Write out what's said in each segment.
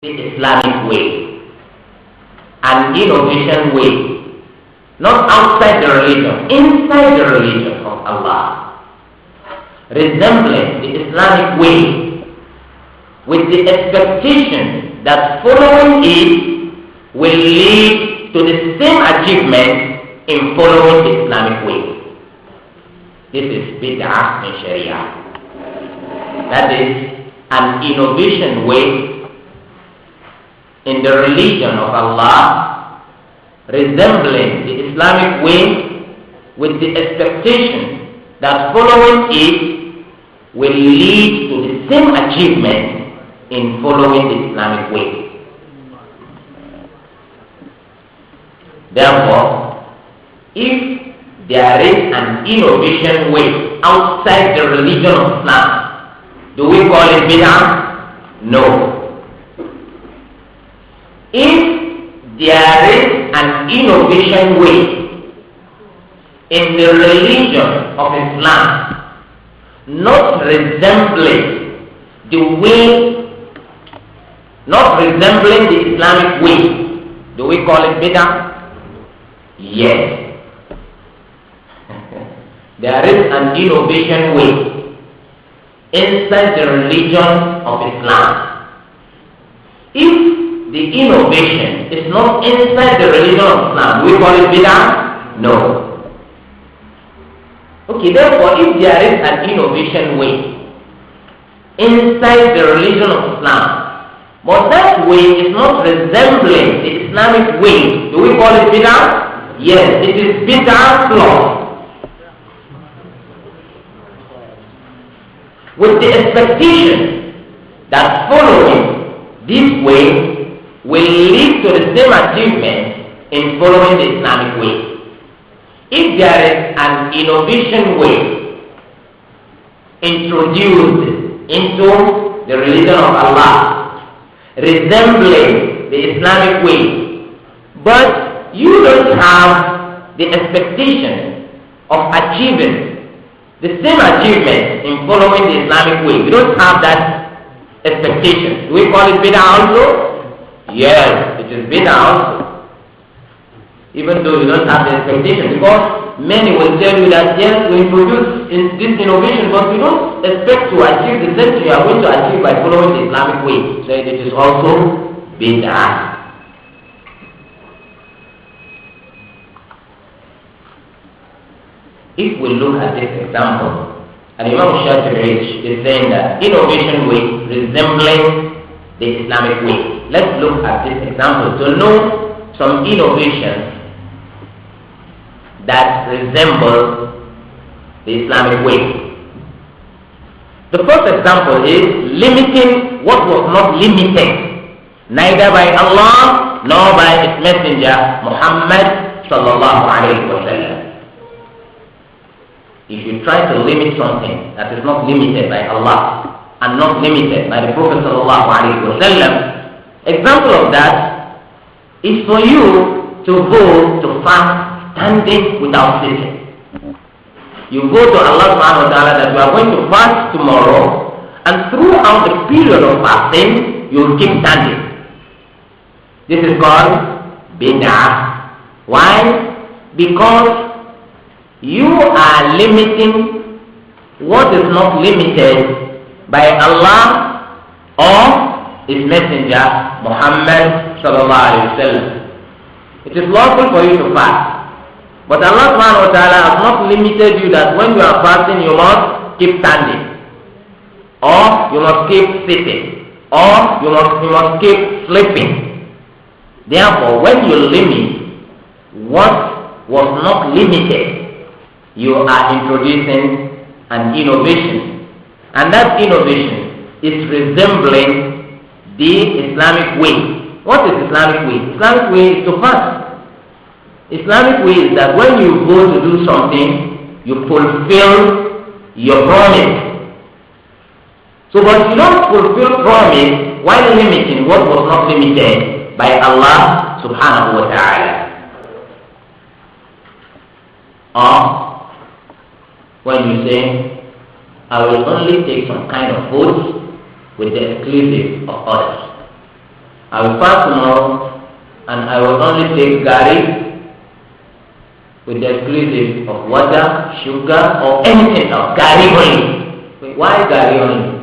the Islamic way, an innovation way, not outside the religion, inside the religion of Allah, resembling the Islamic way, with the expectation that following it will lead to the same achievement in following the Islamic way. This is bid'ah in Sharia. That is an innovation way in the religion of Allah, resembling the Islamic way, with the expectation that following it will lead to the same achievement in following the Islamic way. Therefore, if there is an innovation way outside the religion of Islam, do we call it bid'ah? No. If there is an innovation way in the religion of Islam, not resembling the Islamic way, do we call it bid'ah? Yes. There is an innovation way inside the religion of Islam. If the innovation is not inside the religion of Islam, do we call it bid'ah? No. Okay, therefore, if there is an innovation way inside the religion of Islam, but that way is not resembling the Islamic way, do we call it bid'ah? Yes, it is bid'ah plus. With the expectation that following this way will lead to the same achievement in following the Islamic way. If there is an innovation way introduced into the religion of Allah, resembling the Islamic way, but you don't have the expectation of achieving the same achievement in following the Islamic way, you don't have that expectation, do we call it bid'ah also? Yes, it is bid'ah also. Even though you don't have the expectation, because many will tell you that yes, we introduce this innovation, but we don't expect to achieve the same thing you are going to achieve by following the Islamic way. So it is also bid'ah. If we look at this example, and Imam Shafi'i is saying that innovation way resembling the Islamic way. Let's look at this example to know some innovations that resemble the Islamic way. The first example is limiting what was not limited, neither by Allah nor by His Messenger Muhammad sallallahu alaihi wasallam. If you try to limit something that is not limited by Allah and not limited by the Prophet sallallahu alaihi wasallam, example of that is for you to go to fast standing without sitting. You go to Allah subhanahu wa ta'ala that you are going to fast tomorrow, and throughout the period of fasting, you will keep standing. This is called bid'ah. Why? Because you are limiting what is not limited by Allah or His Messenger Muhammad sallallahu alaihi wasallam. It is lawful for you to fast, but Allah subhanahu wa ta'ala has not limited you that when you are fasting you must keep standing, or you must keep sitting, or you must keep sleeping. Therefore, when you limit what was not limited, you are introducing an innovation, and that innovation is resembling the Islamic way. What is Islamic way? Islamic way is to fast. Islamic way is that when you go to do something, you fulfill your promise. So, but you don't fulfill promise while limiting what was not limited by Allah subhanahu wa ta'ala. Or when you say, I will only take some kind of food with the exclusive of others. I will fast tomorrow and I will only take gari with the exclusive of water, sugar, or anything else. Gari only. Wait, why gari only?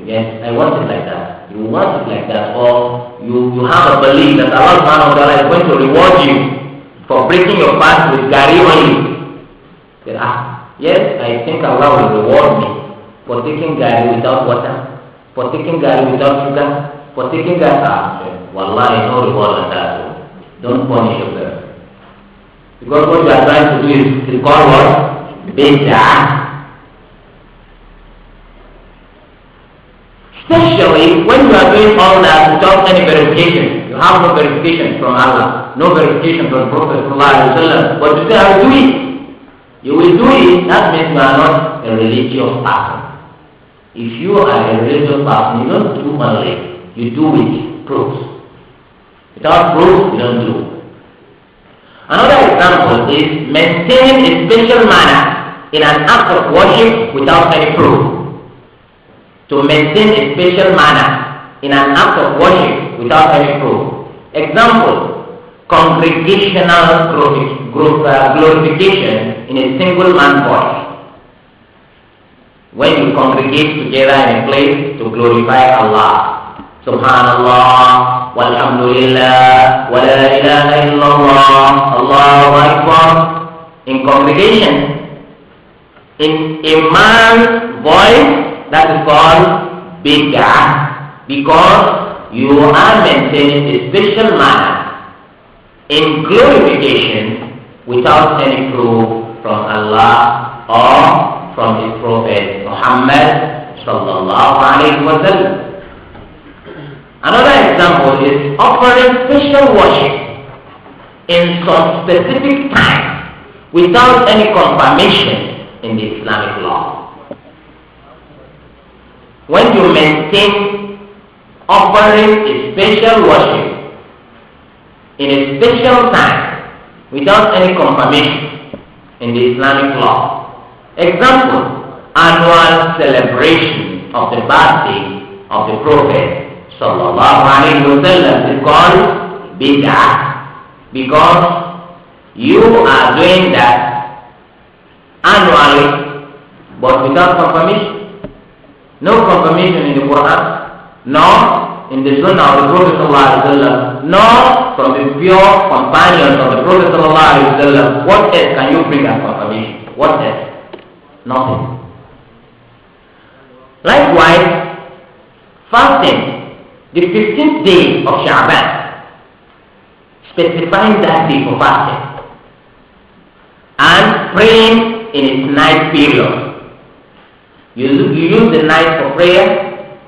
Yes, I want it like that. You want it like that, or you have a belief that Allah subhanahu wa ta'ala is going to reward you for breaking your fast with gari only. Say, yes, I think Allah will reward me for taking gari without water, for taking gari without sugar, for taking gari. Wallahi, no reward on that. Don't punish yourself. Because what you are trying to do is called what? Bid'ah. Especially when you are doing all that without any verification. You have no verification from Allah, no verification from the Prophet ﷺ. But you say, I will do it. You will do it, that means you are not a religious person. If you are a religious person, you don't do only, you do with proofs. Without proof, you don't do. Another example is maintaining a special manner in an act of worship without any proof. To maintain a special manner in an act of worship without any proof. Example, congregational glorification in a single man's voice. When you congregate together in a place to glorify Allah, Subhanallah, walhamdulillah, wa la ilaha illallah, Allahu Akbar, in congregation, in a man's voice, that is called bid'ah, because you are maintaining a special manner in glorification without any proof from Allah or from His Prophet Muhammad sallallahu alaihi wasallam. Another example is offering special worship in some specific time without any confirmation in the Islamic law. When you maintain offering a special worship in a special time without any confirmation in the Islamic law. Example, annual celebration of the birthday of the Prophet sallallahu alaihi wasallam is called bid'ah, because you are doing that annually but without confirmation. No confirmation in the Quran, nor in the Sunnah of the Prophet ﷺ, nor from the pure companions of the Prophet ﷺ. What else can you bring as confirmation? What else? Nothing. Likewise, fasting the 15th day of Sha'ban, specifying that day for fasting, and praying in its night period. You use the night for prayer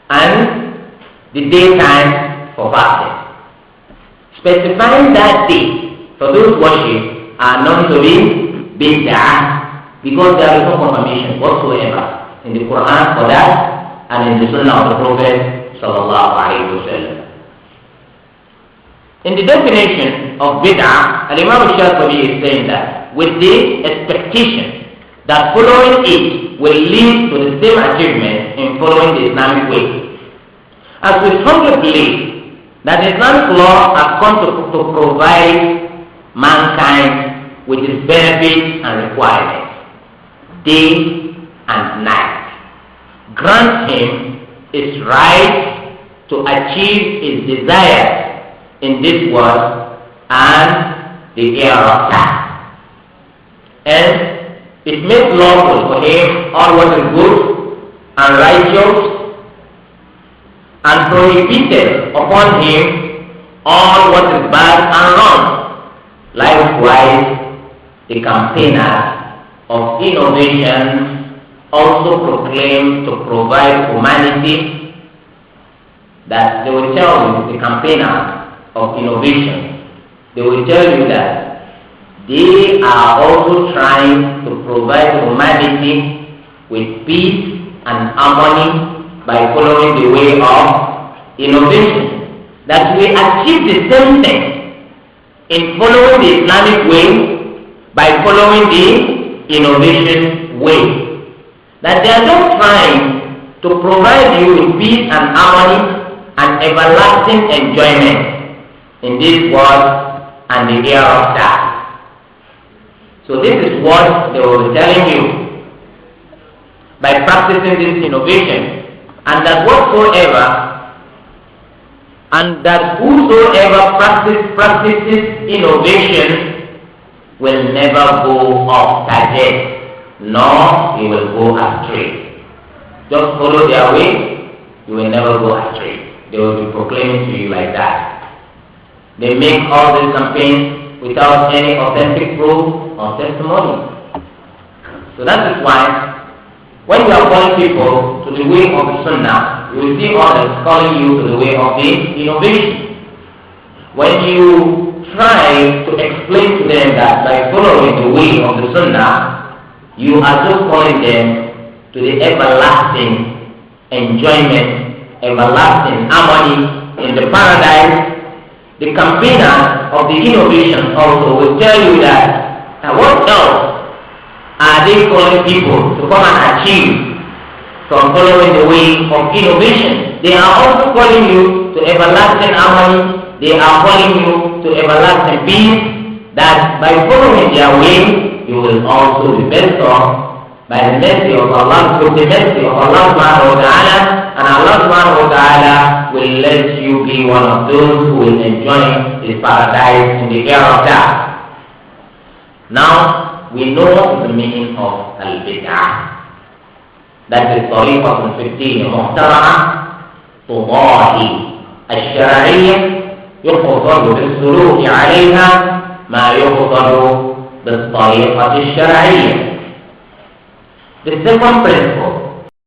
and the daytime for fasting. Specifying that day for those worship are known to be bid'ah, because there is no confirmation whatsoever in the Quran for that and in the Sunnah of the Prophet sallallahu alaihi wasallam. In the definition of bid'ah, Imam Shafi'i is saying that with the expectation that following it will lead to the same achievement in following the Islamic way. As we strongly believe that the Islamic law has come to provide mankind with its benefits and requirements, day and night, grant him its right to achieve his desires in this world and the hereafter. And it makes lawful for him all what is good and righteous, and prohibited upon him all what is bad and wrong. Likewise, the campaigners of innovation also proclaim to provide humanity, that they will tell you, the campaigners of innovation, they will tell you that they are also trying to provide humanity with peace and harmony by following the way of innovation. That we achieve the same thing in following the Islamic way by following the innovation way. That they are not trying to provide you with peace and harmony and everlasting enjoyment in this world and the hereafter. So this is what they will be telling you by practicing this innovation, and that whosoever practices innovation will never go off target, nor he will go astray. Just follow their way, you will never go astray. They will be proclaiming to you like that. They make all these campaigns without any authentic proof or testimony. So that is why when you are calling people to the way of the Sunnah, you will see others calling you to the way of the innovation. When you try to explain to them that by following the way of the Sunnah, you are just calling them to the everlasting enjoyment, everlasting harmony in the paradise. The campaigners of the innovation also will tell you that what else are they calling people to come and achieve from following the way of innovation? They are also calling you to everlasting harmony. They are calling you to everlasting peace, that by following their way, you will also be blessed by the mercy of Allah, through the mercy of Allah subhanahu wa ta'ala, and Allah subhanahu wa ta'ala will let you be one of those who will enjoy His paradise in the hereafter. Now, we know what is the meaning of al-bid'ah. That is طريقة في الدين محترمة تضاهي الشرعية يقصد بالسلوك عليها ما يقصد بالطريقة الشرعية. The second principle